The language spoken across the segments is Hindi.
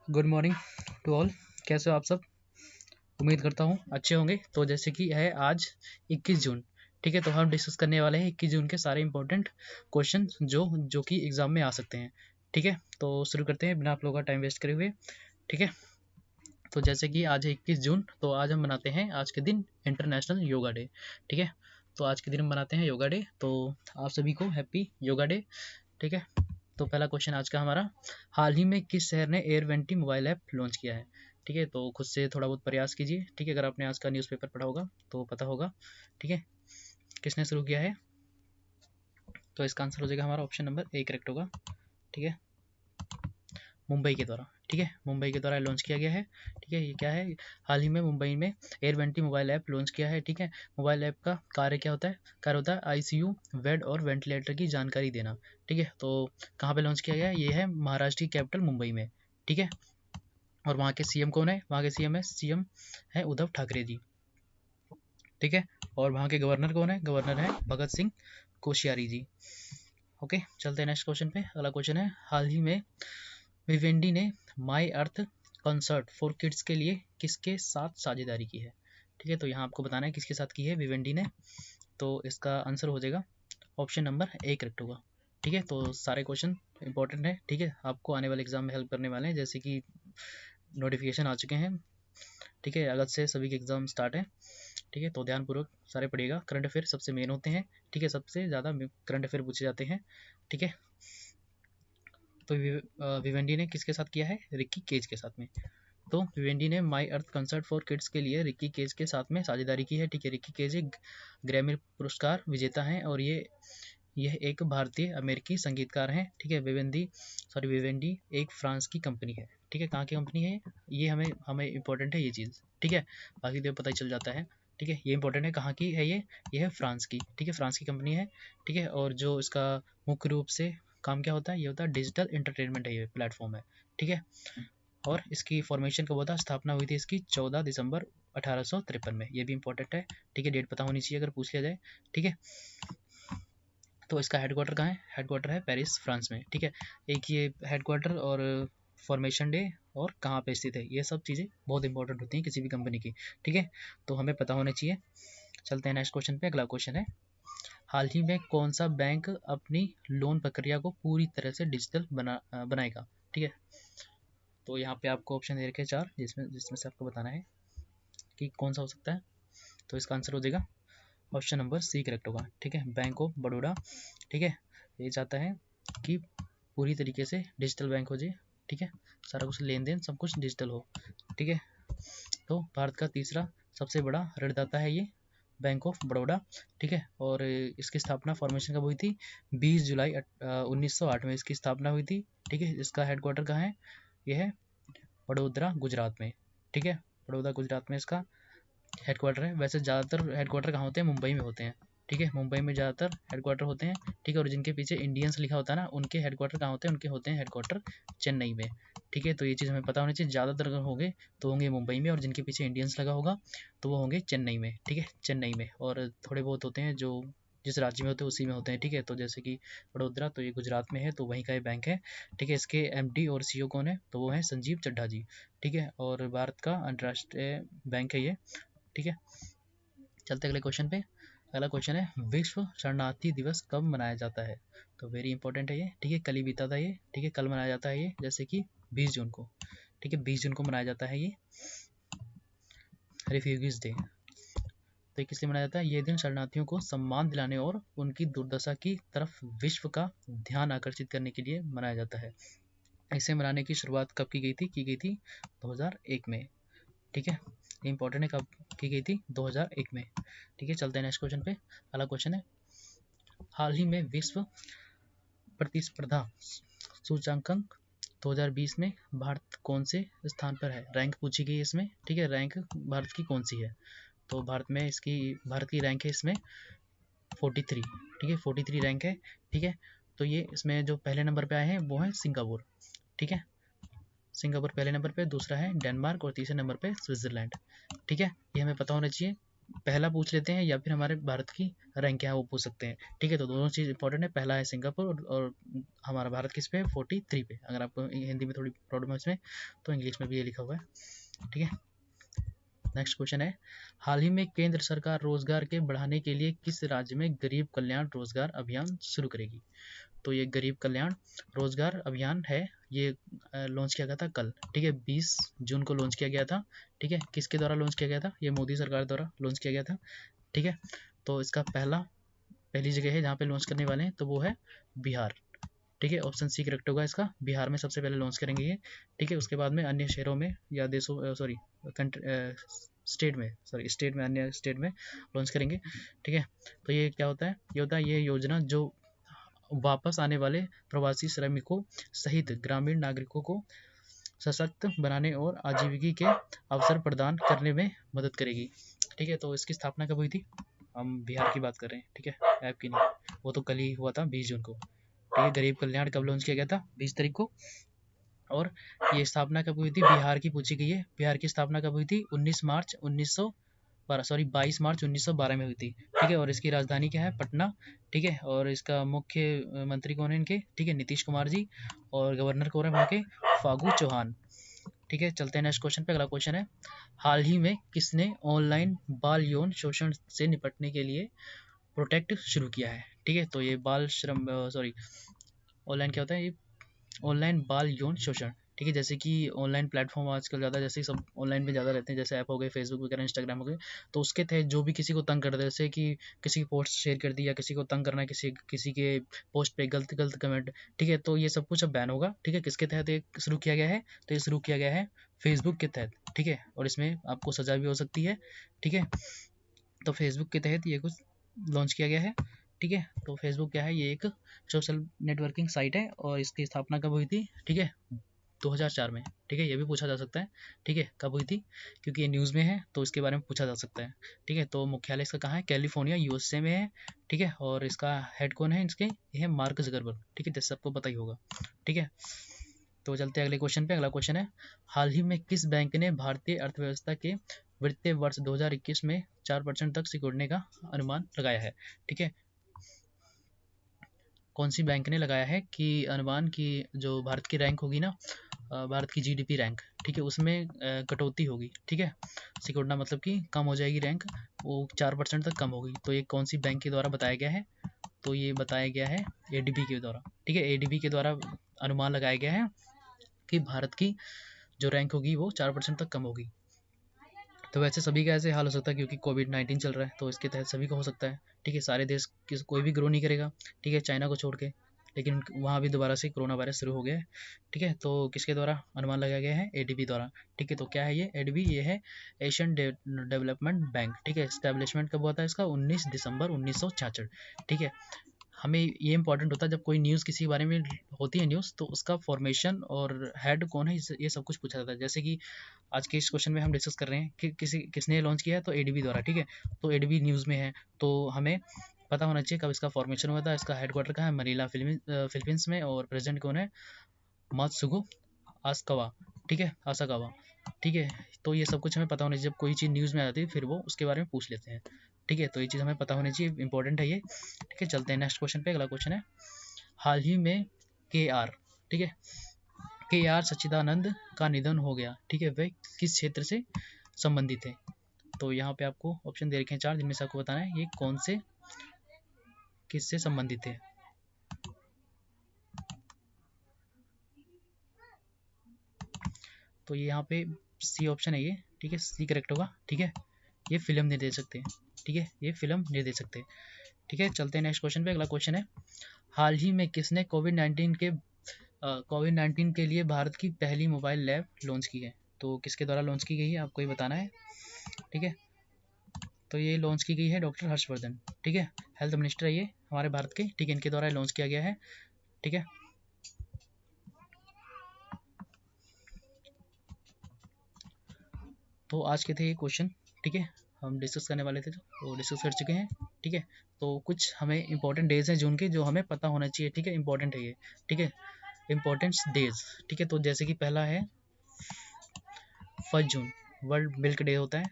Good morning to all. कैसे हो आप सब? उम्मीद करता हूँ अच्छे होंगे। तो जैसे कि है आज 21 जून, ठीक है, तो हम डिस्कस करने वाले हैं 21 जून के सारे इंपॉर्टेंट क्वेश्चन जो जो कि एग्जाम में आ सकते हैं। ठीक है, तो शुरू करते हैं बिना आप लोगों का टाइम वेस्ट करे हुए। ठीक है, तो जैसे कि आज है 21 जून, तो आज हम मनाते हैं आज के दिन इंटरनेशनल योगा डे। ठीक है, तो आज के दिन हम मनाते हैं योगा डे, तो आप सभी को हैप्पी योगा डे। ठीक है, तो पहला क्वेश्चन आज का हमारा, हाल ही में किस शहर ने एयर20 मोबाइल ऐप लॉन्च किया है? ठीक है, तो खुद से थोड़ा बहुत प्रयास कीजिए। ठीक है, अगर आपने आज का न्यूज़पेपर पढ़ा होगा तो पता होगा। ठीक है, किसने शुरू किया है? तो इसका आंसर हो जाएगा हमारा ऑप्शन नंबर ए करेक्ट होगा। ठीक है, मुंबई के द्वारा। ठीक है, मुंबई के द्वारा लॉन्च किया गया है। ठीक है, ये क्या है, हाल ही में मुंबई में एयर20 मोबाइल ऐप लॉन्च किया है। ठीक है, मोबाइल ऐप का कार्य क्या होता है? कार्य होता है आईसीयू, बेड और वेंटिलेटर की जानकारी देना। ठीक है, तो कहाँ पे लॉन्च किया गया है? ये है महाराष्ट्र की कैपिटल मुंबई में। ठीक है, और वहाँ के सीएम कौन है? वहाँ के सीएम है उद्धव ठाकरे जी। ठीक है, और वहाँ के गवर्नर कौन है? गवर्नर है भगत सिंह कोश्यारी जी। ओके, चलते हैं नेक्स्ट क्वेश्चन पे। अगला क्वेश्चन है, हाल ही में विवेंडी ने माई अर्थ कंसर्ट फॉर किड्स के लिए किसके साथ साझेदारी की है? ठीक है, तो यहाँ आपको बताना है किसके साथ की है विवेंडी ने। तो इसका आंसर हो जाएगा ऑप्शन नंबर ए करेक्ट होगा। ठीक है, तो सारे क्वेश्चन इंपॉर्टेंट है। ठीक है, आपको आने वाले एग्जाम में हेल्प करने वाले हैं, जैसे कि नोटिफिकेशन आ चुके हैं। ठीक है, अगस्त से सभी के एग्जाम स्टार्ट है। ठीक है, तो ध्यानपूर्वक सारे पढ़िएगा। करंट अफेयर सबसे मेन होते हैं। ठीक है, सबसे ज़्यादा करंट अफेयर पूछे जाते हैं। ठीक है, तो विवेंडी ने किसके साथ किया है? रिक्की केज के साथ में। तो विवेंडी ने माई अर्थ कंसर्ट फॉर किड्स के लिए रिक्की केज के साथ में साझेदारी की है। ठीक है, रिक्की केज एक ग्रैमी पुरस्कार विजेता हैं और यह एक भारतीय अमेरिकी संगीतकार हैं। ठीक है, विवेंडी एक फ्रांस की कंपनी है। ठीक है, कहाँ की कंपनी है ये हमें हमें इम्पोर्टेंट है ये चीज़। ठीक है, बाकी तो पता ही चल जाता है। ठीक है, ये इंपॉर्टेंट है कहाँ की है ये है फ्रांस की। ठीक है, फ्रांस की कंपनी है। ठीक है, और जो इसका मुख्य रूप से काम क्या होता है? ये होता है डिजिटल एंटरटेनमेंट है, ये प्लेटफॉर्म है। ठीक है, और इसकी फॉर्मेशन कब हुआ था? स्थापना हुई थी इसकी 14 दिसंबर 1853 में। ये भी इंपॉर्टेंट है। ठीक है, डेट पता होनी चाहिए अगर पूछ लिया जाए। ठीक है, तो इसका हेडक्वार्टर कहाँ है? हेडक्वार्टर है पेरिस फ्रांस में। ठीक है, एक ये हेडक्वार्टर और फॉर्मेशन डे और कहाँ पे स्थित है, ये सब चीज़ें बहुत इंपॉर्टेंट होती हैं किसी भी कंपनी की। ठीक है, तो हमें पता होना चाहिए। चलते हैं नेक्स्ट क्वेश्चन पे। अगला क्वेश्चन है, हाल ही में कौन सा बैंक अपनी लोन प्रक्रिया को पूरी तरह से डिजिटल बनाएगा? ठीक है, तो यहाँ पे आपको ऑप्शन दे रखे हैं 4, जिसमें जिसमें से आपको बताना है कि कौन सा हो सकता है। तो इसका आंसर हो जाएगा ऑप्शन नंबर सी करेक्ट होगा। ठीक है, बैंक ऑफ बड़ौदा। ठीक है, ये चाहता है कि पूरी तरीके से डिजिटल बैंक हो जाए। ठीक है, सारा कुछ लेन देन सब कुछ डिजिटल हो। ठीक है, तो भारत का तीसरा सबसे बड़ा ऋणदाता है ये बैंक ऑफ बड़ौदा। ठीक है, और इसकी स्थापना फॉर्मेशन कब हुई थी? 20 जुलाई 1908 में इसकी स्थापना हुई थी। ठीक है, इसका हेडक्वार्टर कहाँ है? यह है बड़ोदरा गुजरात में। ठीक है, बड़ौदा गुजरात में इसका हेडक्वार्टर है। वैसे ज़्यादातर हेडक्वार्टर कहाँ होते हैं? मुंबई में होते हैं। ठीक है, मुंबई में ज़्यादातर हेडक्वार्टर होते हैं। ठीक है, और जिनके पीछे इंडियंस लिखा होता है ना, उनके हेडक्वार्टर कहाँ होते हैं? उनके होते हैं हेडक्वार्टर चेन्नई में। ठीक है, तो ये चीज़ हमें पता होनी चाहिए। ज़्यादातर अगर होंगे तो होंगे मुंबई में, और जिनके पीछे इंडियंस लगा होगा तो वो होंगे चेन्नई में। ठीक है, चेन्नई में, और थोड़े बहुत होते हैं जो जिस राज्य में होते हैं उसी में होते हैं। ठीक है, तो जैसे कि बड़ोदरा, तो ये गुजरात में है, तो वहीं का ये बैंक है। ठीक है, इसके एमडी और सीईओ कौन है? तो वो है संजीव चड्ढा जी। ठीक है, और भारत का अंतर्राष्ट्रीय बैंक है ये। ठीक है, चलते अगले क्वेश्चन पे। अगला क्वेश्चन है, विश्व शरणार्थी दिवस कब मनाया जाता है? तो वेरी इंपॉर्टेंट है ये। ठीक है, कल ही बीता था ये। ठीक है, कल मनाया जाता है ये, जैसे कि 20 जून को। ठीक है, 20 जून को मनाया जाता है ये रिफ्यूजीज डे। तो ये किस लिए मनाया जाता है? ये दिन शरणार्थियों को सम्मान दिलाने और उनकी दुर्दशा की तरफ विश्व का ध्यान आकर्षित करने के लिए मनाया जाता है। इसे मनाने की शुरुआत कब की गई थी? 2001 में। ठीक है, ये इंपॉर्टेंट है, कब की गई थी? 2001 में। ठीक है, चलते हैं नेक्स्ट क्वेश्चन पे। अगला क्वेश्चन है, हाल ही में विश्व प्रतिस्पर्धा सूचांकन 2020 में भारत कौन से स्थान पर है? रैंक पूछी गई है इसमें। ठीक है, रैंक भारत की कौन सी है? तो भारत की रैंक है इसमें 43। ठीक है, 43 रैंक है। ठीक है, तो ये इसमें जो पहले नंबर पे आए हैं वो है सिंगापुर। ठीक है, सिंगापुर पहले नंबर पे, दूसरा है डेनमार्क और तीसरे नंबर पे स्विट्जरलैंड। ठीक है, ये हमें पता होना चाहिए। पहला पूछ लेते हैं या फिर हमारे भारत की रैंक क्या है वो पूछ सकते हैं। ठीक है, तो दोनों चीज़ इंपॉर्टेंट है। पहला है सिंगापुर और हमारा भारत किस पे है, 43 पे। अगर आपको हिंदी में थोड़ी प्रॉब्लम है इसमें तो इंग्लिश में भी ये लिखा हुआ है। ठीक है, नेक्स्ट क्वेश्चन है, हाल ही में केंद्र सरकार रोजगार के बढ़ाने के लिए किस राज्य में गरीब कल्याण रोजगार अभियान शुरू करेगी? तो ये गरीब कल्याण रोजगार अभियान है, ये लॉन्च किया गया था कल। ठीक है, 20 जून को लॉन्च किया गया था। ठीक है, किसके द्वारा लॉन्च किया गया था? ये मोदी सरकार द्वारा लॉन्च किया गया था। ठीक है, तो इसका पहली जगह है जहाँ पे लॉन्च करने वाले हैं तो वो है बिहार। ठीक है, ऑप्शन सी करेक्ट होगा इसका, बिहार में सबसे पहले लॉन्च करेंगे ये। ठीक है, उसके बाद में अन्य शहरों में या देशों सॉरी स्टेट में अन्य स्टेट में लॉन्च करेंगे। ठीक है, तो ये क्या होता है? ये होता है ये योजना जो वापस आने वाले प्रवासी श्रमिकों सहित ग्रामीण नागरिकों को सशक्त बनाने और आजीविका के अवसर प्रदान करने में मदद करेगी। ठीक है, तो इसकी स्थापना कब हुई थी? हम बिहार की बात कर रहे हैं। ठीक है, ऐप की नहीं, वो तो कल ही हुआ था 20 जून को। ठीक है, गरीब कल्याण कब लॉन्च किया गया था? 20 तारीख को। और ये स्थापना कब हुई थी? बिहार की पूछी गई है। बिहार की स्थापना कब हुई थी? 22 मार्च 1912 में हुई थी। ठीक है, और इसकी राजधानी क्या है? पटना। ठीक है, और इसका मुख्य मंत्री कौन है इनके? ठीक है, नीतीश कुमार जी। और गवर्नर कौन है वहाँ के? फागू चौहान। ठीक है, चलते हैं नेक्स्ट क्वेश्चन पे। अगला क्वेश्चन है, हाल ही में किसने ऑनलाइन बाल यौन शोषण से निपटने के लिए प्रोटेक्ट शुरू किया है? ठीक है, तो ये बाल श्रम ऑनलाइन क्या होता है? ये ऑनलाइन बाल यौन शोषण। ठीक है, जैसे कि ऑनलाइन प्लेटफॉर्म आजकल ज़्यादा, जैसे सब ऑनलाइन में ज़्यादा रहते हैं, जैसे ऐप हो गए, फेसबुक वगैरह, इंस्टाग्राम हो गए, तो उसके तहत जो भी किसी को तंग कर दे, जैसे कि किसी की पोस्ट शेयर कर दी या किसी को तंग करना है, किसी के पोस्ट पे गलत गलत कमेंट। ठीक है, तो ये सब कुछ अब बैन होगा। ठीक है, किसके तहत ये शुरू किया गया है? तो ये शुरू किया गया है फेसबुक के तहत। ठीक है, और इसमें आपको सजा भी हो सकती है। ठीक है, तो फेसबुक के तहत ये कुछ लॉन्च किया गया है। ठीक है, तो फेसबुक क्या है? ये एक सोशल नेटवर्किंग साइट है और इसकी स्थापना कब हुई थी? ठीक है, 2004 में। ठीक है, ये भी पूछा जा सकता है। ठीक है, कब हुई थी? क्योंकि ये न्यूज़ में है तो इसके बारे में पूछा जा सकता है। ठीक है, तो मुख्यालय इसका कहाँ है? कैलिफोर्निया यूएसए में है। ठीक है, और इसका हेड कौन है इसके? ये है मार्क जकरबर्ग। ठीक है, जैसे सबको पता ही होगा। ठीक है, तो चलते हैं अगले क्वेश्चन पे। अगला क्वेश्चन है, हाल ही में किस बैंक ने भारतीय अर्थव्यवस्था के वित्तीय वर्ष 2021 में 4% तक सिकुड़ने का अनुमान लगाया है? ठीक है, कौन सी बैंक ने लगाया है कि अनुमान की जो भारत की रैंक होगी ना, भारत की जीडीपी रैंक, ठीक है, उसमें कटौती होगी। ठीक है, सिकुड़ना मतलब कि कम हो जाएगी रैंक, वो 4% तक कम होगी। तो ये कौन सी बैंक के द्वारा बताया गया है? तो ये बताया गया है एडीबी के द्वारा। ठीक है, एडीबी के द्वारा अनुमान लगाया गया है कि भारत की जो रैंक होगी वो 4% तक कम होगी। तो वैसे सभी का ऐसे हाल हो सकता है क्योंकि कोविड-19 चल रहा है, तो इसके तहत सभी का हो सकता है। ठीक है, सारे देश कोई भी ग्रो नहीं करेगा। ठीक है, चाइना को छोड़ के, लेकिन वहाँ भी दोबारा से कोरोना वायरस शुरू हो गया है। ठीक है, तो किसके द्वारा अनुमान लगाया गया है? एडीबी द्वारा। ठीक है, तो क्या है ये एडीबी? ये है एशियन डेवलपमेंट बैंक। ठीक है, एस्टेब्लिशमेंट कब हुआ था इसका? 19 दिसंबर 1966। ठीक है, हमें ये इंपॉर्टेंट होता है जब कोई न्यूज़ किसी बारे में होती है न्यूज़, तो उसका फॉर्मेशन और हेड कौन है, ये सब कुछ पूछा जाता है। जैसे कि आज के इस क्वेश्चन में हम डिस्कस कर रहे हैं कि किसने लॉन्च किया है, तो एडीबी द्वारा। ठीक है, तो एडीबी न्यूज़ में है तो हमें पता होना चाहिए कब इसका फॉर्मेशन हुआ था। इसका हेडक्वार्टर कहाँ है? मनीला फिलीपींस में। और प्रेसिडेंट कौन है? मात्सुगो आसकावा। ठीक है, आसाकावा। ठीक है, तो ये सब कुछ हमें पता होना चाहिए। जब कोई चीज़ न्यूज़ में आ जाती है फिर वो उसके बारे में पूछ लेते हैं। ठीक है, तो ये चीज़ हमें पता होनी चाहिए, इंपॉर्टेंट है ये। ठीक है, चलते हैं नेक्स्ट क्वेश्चन पे। अगला क्वेश्चन है, हाल ही में के आर, ठीक है, के आर सच्चिदानंद का निधन हो गया। ठीक है, वह किस क्षेत्र से संबंधित है? तो यहाँ पे आपको ऑप्शन दे रखे हैं 4, जिनमें से आपको बताना है ये कौन से किससे संबंधित है। तो ये यहाँ पे सी ऑप्शन है ये। ठीक है, सी करेक्ट होगा। ठीक है, ये फिल्म निर्देशक थे। ठीक है, ये फिल्म निर्देशक थे। ठीक है, चलते हैं नेक्स्ट क्वेश्चन पे। अगला क्वेश्चन है, हाल ही में किसने कोविड-19 के लिए भारत की पहली मोबाइल लैब लॉन्च की है? तो किसके द्वारा लॉन्च की गई है आपको ये बताना है। ठीक है, तो ये लॉन्च की गई है डॉक्टर हर्षवर्धन। ठीक है, हेल्थ मिनिस्टर है ये हमारे भारत के। ठीक है, इनके द्वारा लॉन्च किया गया है। ठीक है, तो आज के थे ये क्वेश्चन। ठीक है, हम डिस्कस करने वाले थे तो डिस्कस कर चुके हैं। ठीक है, तो कुछ हमें इंपॉर्टेंट डेज हैं जून के जो हमें पता होना चाहिए। ठीक है, इंपॉर्टेंट है ये। ठीक है, इम्पोर्टेंस डेज। ठीक है, तो जैसे कि पहला है 1 जून, वर्ल्ड मिल्क डे होता है।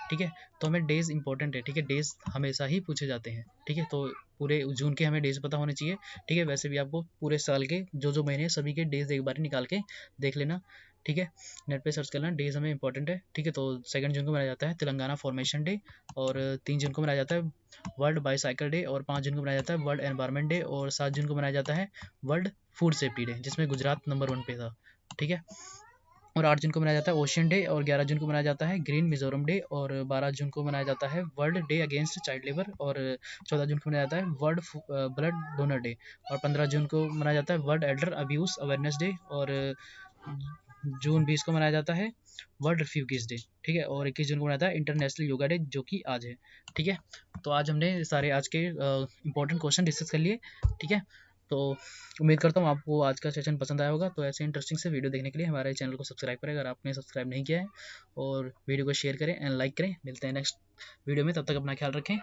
ठीक है। तो हमें डेज इंपॉर्टेंट है, ठीक है, डेज हमेशा ही पूछे जाते हैं, ठीक है। तो पूरे जून के हमें डेज पता होने चाहिए, ठीक है। वैसे भी आपको पूरे साल के जो महीने हैं सभी के डेज एक बार निकाल के देख लेना, ठीक है। नेट पे सर्च करना, डेज हमें इंपॉर्टेंट है, ठीक है। तो 2 जून को मनाया जाता है तेलंगाना फॉर्मेशन डे, और 3 जून को मनाया जाता है वर्ल्ड बाईसाइकिल डे, और 5 जून को मनाया जाता है वर्ल्ड एनवायरनमेंट डे, और 7 जून को मनाया जाता है वर्ल्ड फूड सेफ्टी डे, जिसमें गुजरात नंबर 1 पे था, ठीक है। और 8 जून को मनाया जाता है ओशियन डे, और 11 जून को मनाया जाता है ग्रीन मिजोरम डे, और 12 जून को मनाया जाता है world day against child labour, और 14 जून को मनाया जाता है वर्ल्ड ब्लड डोनर डे, और 15 जून को मनाया जाता है world Elder abuse awareness day, और जून 20 को मनाया जाता है वर्ल्ड रिफ्यूजीज डे, ठीक है। और 21 जून को मनाया जाता है इंटरनेशनल योगा डे, जो कि आज है, ठीक है। तो आज हमने सारे आज के इंपॉर्टेंट क्वेश्चन डिस्कस कर लिए, ठीक है। तो उम्मीद करता हूँ आपको आज का सेशन पसंद आया होगा। तो ऐसे इंटरेस्टिंग से वीडियो देखने के लिए हमारे चैनल को सब्सक्राइब करें अगर आपने सब्सक्राइब नहीं किया है, और वीडियो को शेयर करें एंड लाइक करें। मिलते हैं नेक्स्ट वीडियो में, तब तक अपना ख्याल रखें।